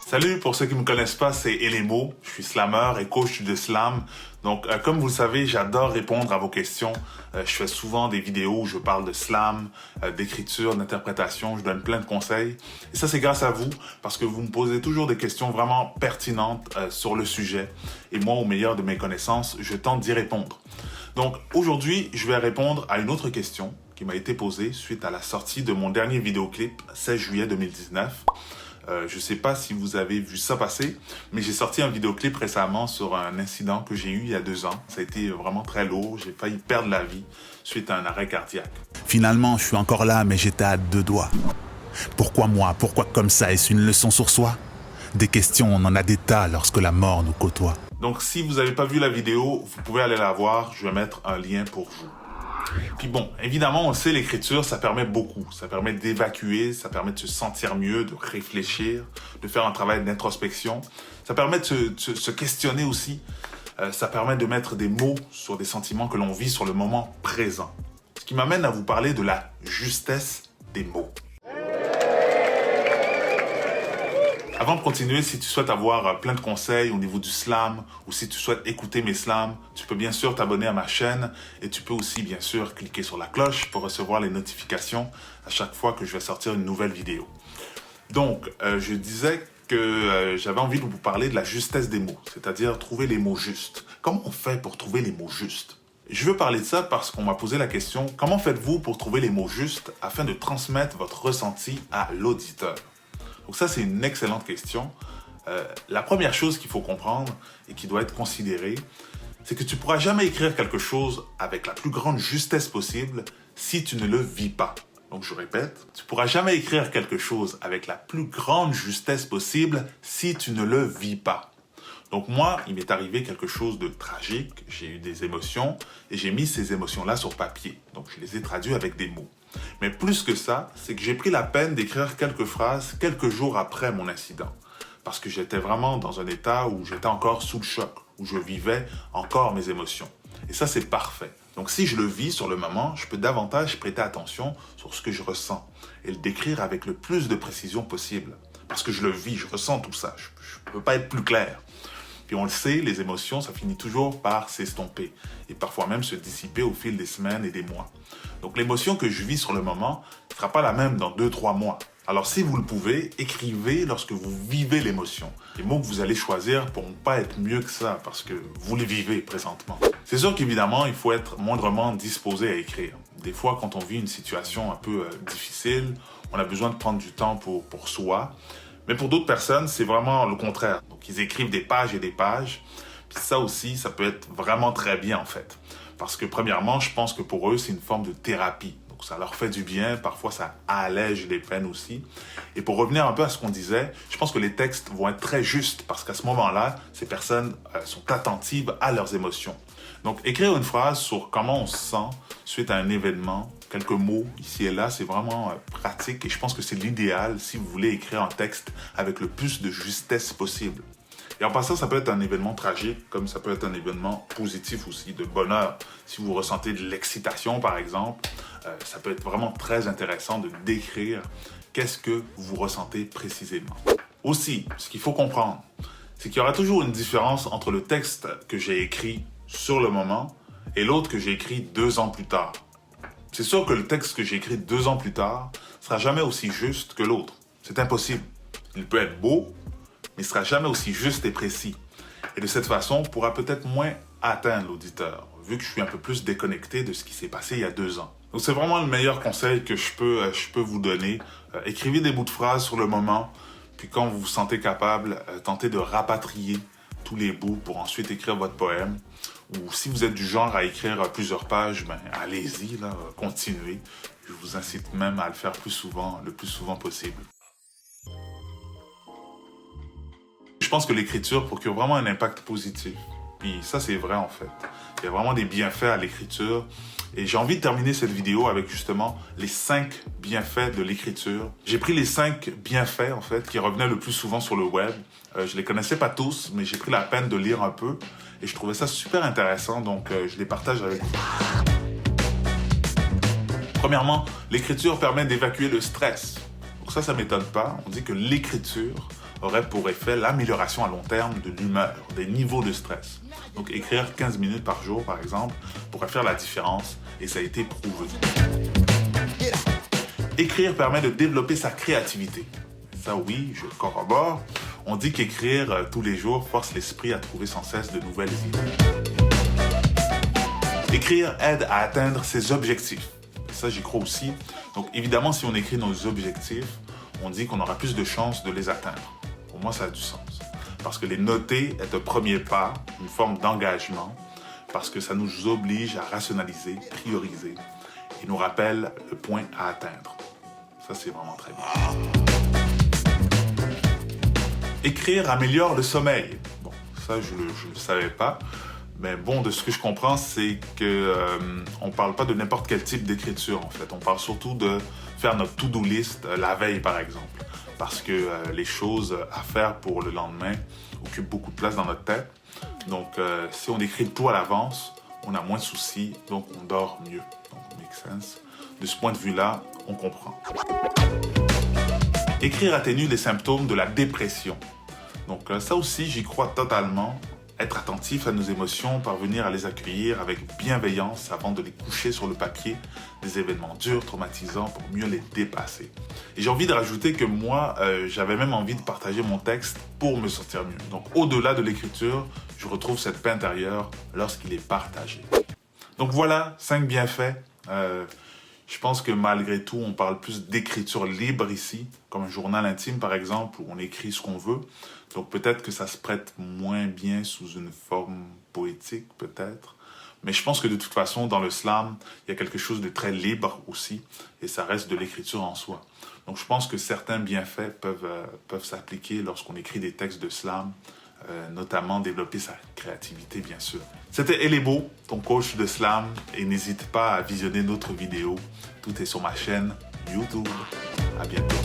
Salut, pour ceux qui ne me connaissent pas, c'est Elemo. Je suis slammer et coach de slam. Donc, comme vous le savez, j'adore répondre à vos questions. Je fais souvent des vidéos où je parle de slam, d'écriture, d'interprétation. Je donne plein de conseils. Et ça, c'est grâce à vous, parce que vous me posez toujours des questions vraiment pertinentes sur le sujet. Et moi, au meilleur de mes connaissances, je tente d'y répondre. Donc, aujourd'hui, je vais répondre à une autre question qui m'a été posée suite à la sortie de mon dernier vidéoclip, 16 juillet 2019. Je ne sais pas si vous avez vu ça passer, mais j'ai sorti un vidéoclip récemment sur un incident que j'ai eu il y a 2 ans. Ça a été vraiment très lourd, j'ai failli perdre la vie suite à un arrêt cardiaque. Finalement, je suis encore là, mais j'étais à 2 doigts. Pourquoi moi? Pourquoi comme ça? Est-ce une leçon sur soi? Des questions, on en a des tas lorsque la mort nous côtoie. Donc si vous n'avez pas vu la vidéo, vous pouvez aller la voir, je vais mettre un lien pour vous. Puis bon, évidemment, on le sait, l'écriture, ça permet beaucoup. Ça permet d'évacuer, ça permet de se sentir mieux, de réfléchir, de faire un travail d'introspection. Ça permet de se questionner aussi. Ça permet de mettre des mots sur des sentiments que l'on vit sur le moment présent. Ce qui m'amène à vous parler de la justesse des mots. Avant de continuer, si tu souhaites avoir plein de conseils au niveau du slam ou si tu souhaites écouter mes slams, tu peux bien sûr t'abonner à ma chaîne et tu peux aussi bien sûr cliquer sur la cloche pour recevoir les notifications à chaque fois que je vais sortir une nouvelle vidéo. Donc, je disais que j'avais envie de vous parler de la justesse des mots, c'est-à-dire trouver les mots justes. Comment on fait pour trouver les mots justes? Je veux parler de ça parce qu'on m'a posé la question, comment faites-vous pour trouver les mots justes afin de transmettre votre ressenti à l'auditeur? Donc ça, c'est une excellente question. La première chose qu'il faut comprendre et qui doit être considérée, c'est que tu ne pourras jamais écrire quelque chose avec la plus grande justesse possible si tu ne le vis pas. Donc je répète, tu ne pourras jamais écrire quelque chose avec la plus grande justesse possible si tu ne le vis pas. Donc moi, il m'est arrivé quelque chose de tragique, j'ai eu des émotions et j'ai mis ces émotions-là sur papier. Donc je les ai traduits avec des mots. Mais plus que ça, c'est que j'ai pris la peine d'écrire quelques phrases quelques jours après mon incident. Parce que j'étais vraiment dans un état où j'étais encore sous le choc, où je vivais encore mes émotions. Et ça, c'est parfait. Donc si je le vis sur le moment, je peux davantage prêter attention sur ce que je ressens et le décrire avec le plus de précision possible. Parce que je le vis, je ressens tout ça. Je ne peux pas être plus clair. Puis on le sait, les émotions, ça finit toujours par s'estomper et parfois même se dissiper au fil des semaines et des mois. Donc l'émotion que je vis sur le moment ne sera pas la même dans 2-3 mois. Alors si vous le pouvez, écrivez lorsque vous vivez l'émotion. Les mots que vous allez choisir ne pourront pas être mieux que ça parce que vous les vivez présentement. C'est sûr qu'évidemment, il faut être moindrement disposé à écrire. Des fois, quand on vit une situation un peu difficile, on a besoin de prendre du temps pour soi. Mais pour d'autres personnes, c'est vraiment le contraire. Donc, ils écrivent des pages et des pages. Puis ça aussi, ça peut être vraiment très bien, en fait. Parce que, premièrement, je pense que pour eux, c'est une forme de thérapie. Donc, ça leur fait du bien. Parfois, ça allège les peines aussi. Et pour revenir un peu à ce qu'on disait, je pense que les textes vont être très justes parce qu'à ce moment-là, ces personnes sont attentives à leurs émotions. Donc, écrire une phrase sur comment on se sent suite à un événement, quelques mots ici et là, c'est vraiment pratique et je pense que c'est l'idéal si vous voulez écrire un texte avec le plus de justesse possible. Et en passant, ça peut être un événement tragique, comme ça peut être un événement positif aussi, de bonheur. Si vous ressentez de l'excitation, par exemple, ça peut être vraiment très intéressant de décrire qu'est-ce que vous ressentez précisément. Aussi, ce qu'il faut comprendre, c'est qu'il y aura toujours une différence entre le texte que j'ai écrit sur le moment et l'autre que j'ai écrit 2 ans plus tard. C'est sûr que le texte que j'ai écrit 2 ans plus tard ne sera jamais aussi juste que l'autre. C'est impossible. Il peut être beau, mais il ne sera jamais aussi juste et précis. Et de cette façon, on pourra peut-être moins atteindre l'auditeur, vu que je suis un peu plus déconnecté de ce qui s'est passé il y a 2 ans. Donc c'est vraiment le meilleur conseil que je peux vous donner. Écrivez des bouts de phrases sur le moment, puis quand vous vous sentez capable, tentez de rapatrier tous les bouts pour ensuite écrire votre poème. Ou si vous êtes du genre à écrire plusieurs pages, ben allez-y, là, continuez. Je vous incite même à le faire le plus souvent possible. Je pense que l'écriture procure vraiment un impact positif. Puis ça, c'est vrai en fait. Il y a vraiment des bienfaits à l'écriture. Et j'ai envie de terminer cette vidéo avec justement les 5 bienfaits de l'écriture. J'ai pris les 5 bienfaits en fait qui revenaient le plus souvent sur le web. Je les connaissais pas tous, mais j'ai pris la peine de lire un peu. Et je trouvais ça super intéressant, donc je les partage avec vous. Premièrement, l'écriture permet d'évacuer le stress. Donc ça m'étonne pas. On dit que l'écriture aurait pour effet l'amélioration à long terme de l'humeur, des niveaux de stress. Donc écrire 15 minutes par jour, par exemple, pourrait faire la différence et ça a été prouvé. Écrire permet de développer sa créativité. Ça oui, je le corrobore. On dit qu'écrire tous les jours force l'esprit à trouver sans cesse de nouvelles idées. Écrire aide à atteindre ses objectifs. Ça, j'y crois aussi. Donc évidemment, si on écrit nos objectifs, on dit qu'on aura plus de chances de les atteindre. Pour moi, ça a du sens. Parce que les noter est un premier pas, une forme d'engagement, parce que ça nous oblige à rationaliser, prioriser, et nous rappelle le point à atteindre. Ça, c'est vraiment très bien. Écrire améliore le sommeil. Bon, ça, je le savais pas. Mais bon, de ce que je comprends, c'est qu'on ne parle pas de n'importe quel type d'écriture, en fait. On parle surtout de faire notre to-do list la veille, par exemple. Parce que les choses à faire pour le lendemain occupent beaucoup de place dans notre tête. Donc, si on écrit tout à l'avance, on a moins de soucis, donc on dort mieux. Donc, make sense. De ce point de vue-là, on comprend. Écrire atténue les symptômes de la dépression. Donc, ça aussi, j'y crois totalement. Être attentif à nos émotions, parvenir à les accueillir avec bienveillance avant de les coucher sur le papier, des événements durs, traumatisants, pour mieux les dépasser. Et j'ai envie de rajouter que moi, j'avais même envie de partager mon texte pour me sentir mieux. Donc au-delà de l'écriture, je retrouve cette paix intérieure lorsqu'il est partagé. Donc voilà, 5 bienfaits. Je pense que malgré tout, on parle plus d'écriture libre ici, comme un journal intime par exemple, où on écrit ce qu'on veut. Donc peut-être que ça se prête moins bien sous une forme poétique, peut-être. Mais je pense que de toute façon, dans le slam, il y a quelque chose de très libre aussi, et ça reste de l'écriture en soi. Donc je pense que certains bienfaits peuvent s'appliquer lorsqu'on écrit des textes de slam, notamment développer sa créativité, bien sûr. C'était Elebo, ton coach de slam, et n'hésite pas à visionner notre vidéo. Tout est sur ma chaîne YouTube. À bientôt.